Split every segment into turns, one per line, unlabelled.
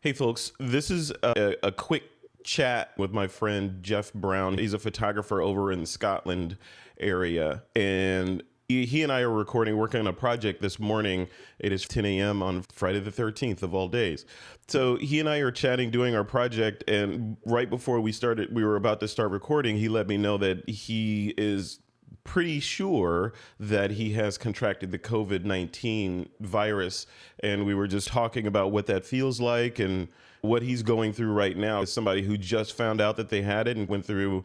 Hey, folks, this is a quick chat with my friend Jeff Brown. He's a photographer over in the Scotland area. And he and I are working on a project this morning. It is 10 a.m. on Friday the 13th of all days. So he and I are chatting, doing our project. And right before we were about to start recording, he let me know that he is pretty sure that he has contracted the COVID-19 virus. And we were just talking about what that feels like and what he's going through right now as somebody who just found out that they had it and went through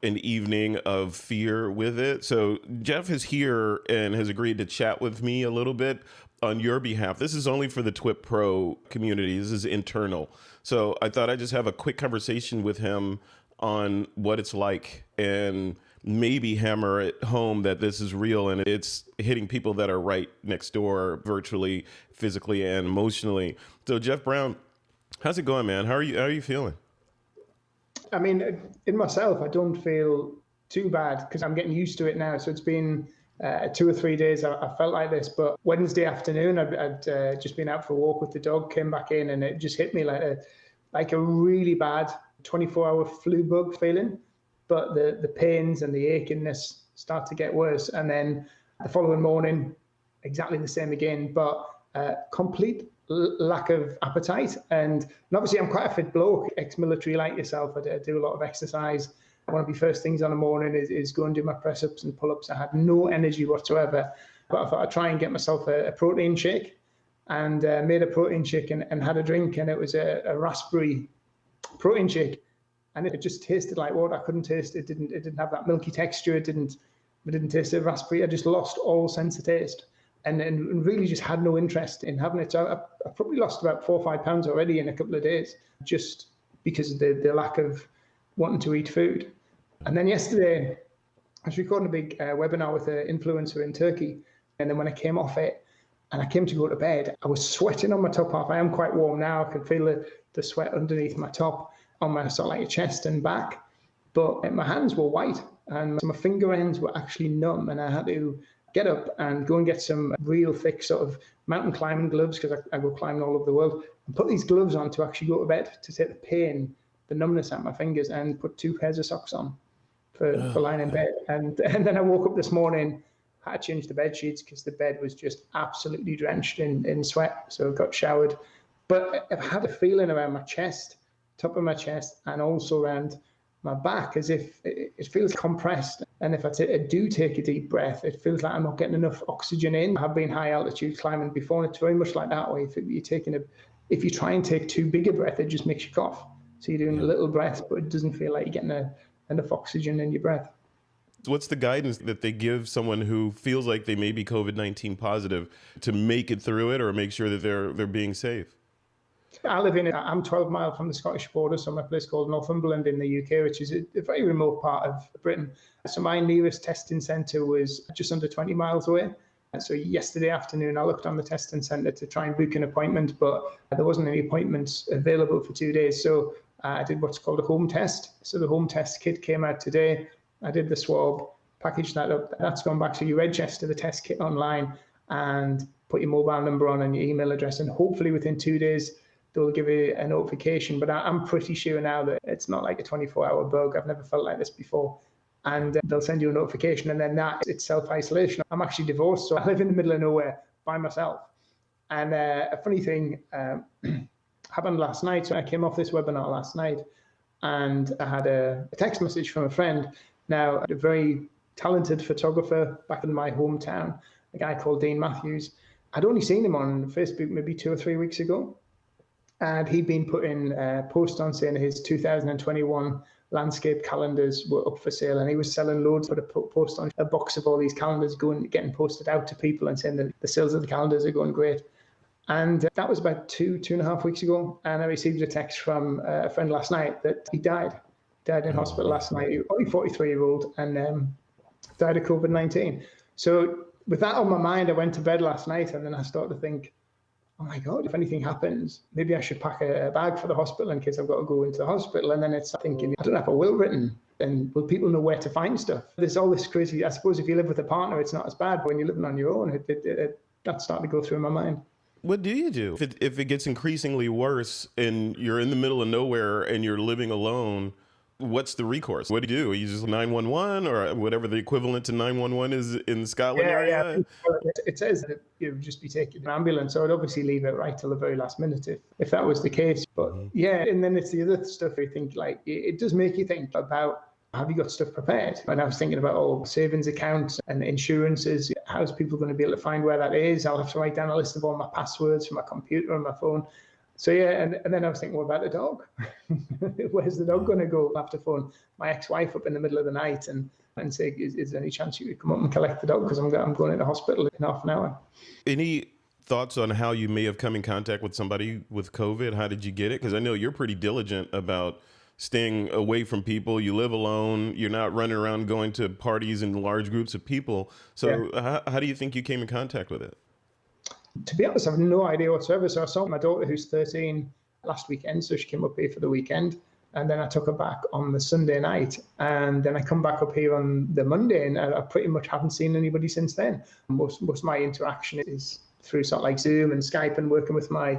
an evening of fear with it. So Jeff is here and has agreed to chat with me a little bit on your behalf. This is only for the TWiP PRO community. This is internal. So I thought I'd just have a quick conversation with him on what it's like and maybe hammer it home that this is real and it's hitting people that are right next door virtually, physically, and emotionally. So Jeff Brown, how's it going, man? How are you feeling?
I mean, in myself, I don't feel too bad because I'm getting used to it now. So it's been 2 or 3 days I felt like this, but Wednesday afternoon I'd just been out for a walk with the dog, came back in, and it just hit me like a really bad 24-hour flu bug feeling. But the pains and the achiness start to get worse. And then the following morning, exactly the same again, but complete lack of appetite. And obviously I'm quite a fit bloke, ex-military like yourself. I do a lot of exercise. One of the first things on the morning is go and do my press-ups and pull-ups. I had no energy whatsoever, but I thought I'd try and get myself a protein shake, and made a protein shake and had a drink, and it was a raspberry protein shake. And it just tasted like water. I couldn't taste it. It didn't have that milky texture. It didn't taste of raspberry. I just lost all sense of taste, and really just had no interest in having it. So I probably lost about 4 or 5 pounds already in a couple of days, just because of the lack of wanting to eat food. And then yesterday, I was recording a big webinar with an influencer in Turkey. And then when I came off it and I came to go to bed, I was sweating on my top half. I am quite warm now. I can feel the sweat underneath my top, on my sort of like chest and back, but my hands were white and my finger ends were actually numb, and I had to get up and go and get some real thick sort of mountain climbing gloves, because I go climbing all over the world, and put these gloves on to actually go to bed to take the pain, the numbness out my fingers, and put 2 pairs of socks on for lying in bed. And then I woke up this morning, had to change the bed sheets because the bed was just absolutely drenched in sweat. So I got showered, but I had a feeling around my chest, top of my chest, and also around my back, as if it feels compressed. And if I do take a deep breath, it feels like I'm not getting enough oxygen in. I have been high altitude climbing before, and it's very much like that way. If you try and take too big a breath, it just makes you cough. So you're doing a little breath, but it doesn't feel like you're getting enough oxygen in your breath.
What's the guidance that they give someone who feels like they may be COVID-19 positive to make it through it or make sure that they're being safe?
I'm 12 miles from the Scottish border, so I'm in a place called Northumberland in the UK, which is a very remote part of Britain. So my nearest testing centre was just under 20 miles away. So yesterday afternoon, I looked on the testing centre to try and book an appointment, but there wasn't any appointments available for 2 days. So I did what's called a home test. So the home test kit came out today. I did the swab, packaged that up. That's gone back. So you register the test kit online and put your mobile number on and your email address, and hopefully within 2 days, they'll give you a notification. But I'm pretty sure now that it's not like a 24-hour bug. I've never felt like this before. And they'll send you a notification, and then it's self-isolation. I'm actually divorced, so I live in the middle of nowhere by myself. And a funny thing happened last night. So I came off this webinar last night, and I had a text message from a friend. Now, a very talented photographer back in my hometown, a guy called Dean Matthews. I'd only seen him on Facebook maybe 2 or 3 weeks ago. And he'd been putting a post on saying his 2021 landscape calendars were up for sale, and he was selling loads. Put a post on a box of all these calendars getting posted out to people and saying that the sales of the calendars are going great. And that was about 2.5 weeks ago. And I received a text from a friend last night that he died in hospital last night. He was only 43-year-old and died of COVID-19. So with that on my mind, I went to bed last night, and then I started to think, oh my God, if anything happens, maybe I should pack a bag for the hospital in case I've got to go into the hospital. And then it's thinking, I don't have a will written, then will people know where to find stuff? There's all this I suppose if you live with a partner, it's not as bad. But when you're living on your own, that's starting to go through my mind.
What do you do if it gets increasingly worse and you're in the middle of nowhere and you're living alone? What's the recourse? What do you do? You just 911 or whatever the equivalent to 911 is in the Scotland area?
It says that you would just be taking an ambulance. So I'd obviously leave it right till the very last minute if that was the case. But yeah, and then it's the other stuff I think, like, it does make you think about, have you got stuff prepared? And I was thinking about savings accounts and insurances. How's people going to be able to find where that is? I'll have to write down a list of all my passwords for my computer and my phone. So yeah, and then I was thinking, what about the dog? Where's the dog going to go? I have to phone my ex-wife up in the middle of the night and say, is there any chance you could come up and collect the dog? Because I'm going into hospital in half an hour.
Any thoughts on how you may have come in contact with somebody with COVID? How did you get it? Because I know you're pretty diligent about staying away from people. You live alone. You're not running around going to parties in large groups of people. So how do you think you came in contact with it?
To be honest, I have no idea whatsoever. So I saw my daughter, who's 13, last weekend. So she came up here for the weekend. And then I took her back on the Sunday night. And then I come back up here on the Monday. And I pretty much haven't seen anybody since then. Most of my interaction is through sort of like Zoom and Skype and working with my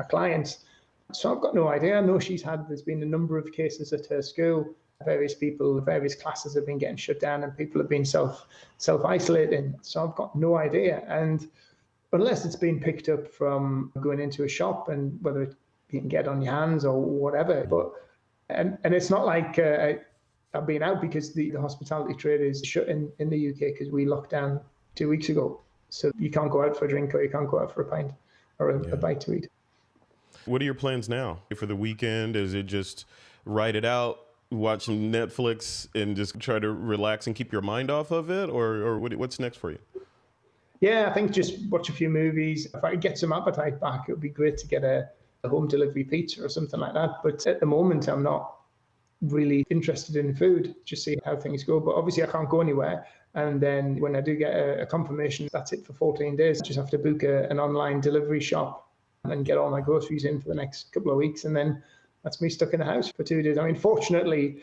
clients. So I've got no idea. I know there's been a number of cases at her school. Various people, various classes have been getting shut down and people have been self-isolating. So I've got no idea. And unless it's been picked up from going into a shop and whether you can get on your hands or whatever. But and it's not like I've been out because the hospitality trade is shut in the UK because we locked down 2 weeks ago. So you can't go out for a drink or you can't go out for a pint or a bite to eat.
What are your plans now for the weekend? Is it just ride it out, watch some Netflix and just try to relax and keep your mind off of it? Or what's next for you?
Yeah, I think just watch a few movies. If I could get some appetite back, it would be great to get a home delivery pizza or something like that. But at the moment, I'm not really interested in food, just see how things go. But obviously, I can't go anywhere. And then when I do get a confirmation, that's it for 14 days. I just have to book an online delivery shop and get all my groceries in for the next couple of weeks. And then that's me stuck in the house for 2 days. I mean, fortunately,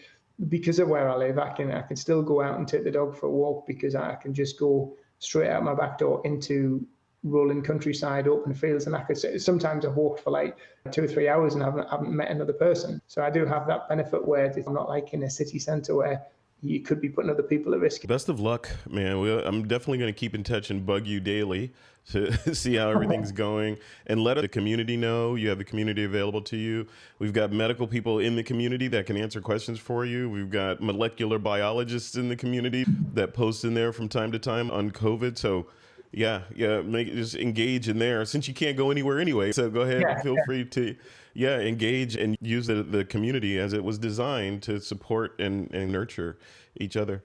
because of where I live, I can still go out and take the dog for a walk because I can just go straight out my back door into rolling countryside, open fields, and I could say sometimes I've walked for like 2 or 3 hours and haven't met another person. So I do have that benefit where it's not like in a city centre where you could be putting other people at risk.
Best of luck, man. I'm definitely going to keep in touch and bug you daily to see how everything's going and let the community know you have the community available to you. We've got medical people in the community that can answer questions for you. We've got molecular biologists in the community that post in there from time to time on COVID. So just engage in there since you can't go anywhere anyway. So go ahead, feel free to engage and use the community as it was designed to support and nurture each other.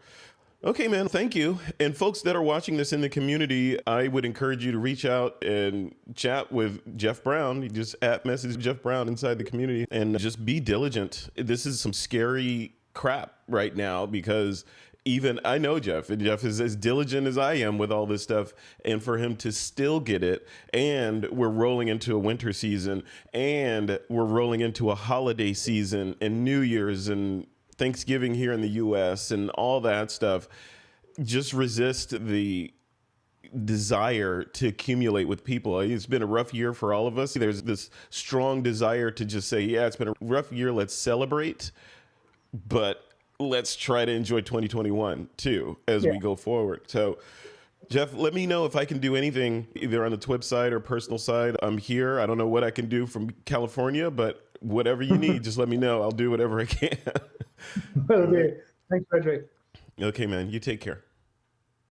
Okay, man, thank you. And folks that are watching this in the community, I would encourage you to reach out and chat with Jeff Brown. You just message Jeff Brown inside the community and just be diligent. This is some scary crap right now because even I know Jeff, and Jeff is as diligent as I am with all this stuff, and for him to still get it, and we're rolling into a winter season, and we're rolling into a holiday season, and New Year's, and Thanksgiving here in the U.S., and all that stuff. Just resist the desire to accumulate with people. It's been a rough year for all of us. There's this strong desire to just say, yeah, it's been a rough year, let's celebrate, but let's try to enjoy 2021 too as we go forward. So Jeff, let me know if I can do anything either on the TWiP side or personal side. I'm here. I don't know what I can do from California, but whatever you need, just let me know. I'll do whatever I can.
Will do. Thanks, Frederick.
Okay, man. You take care.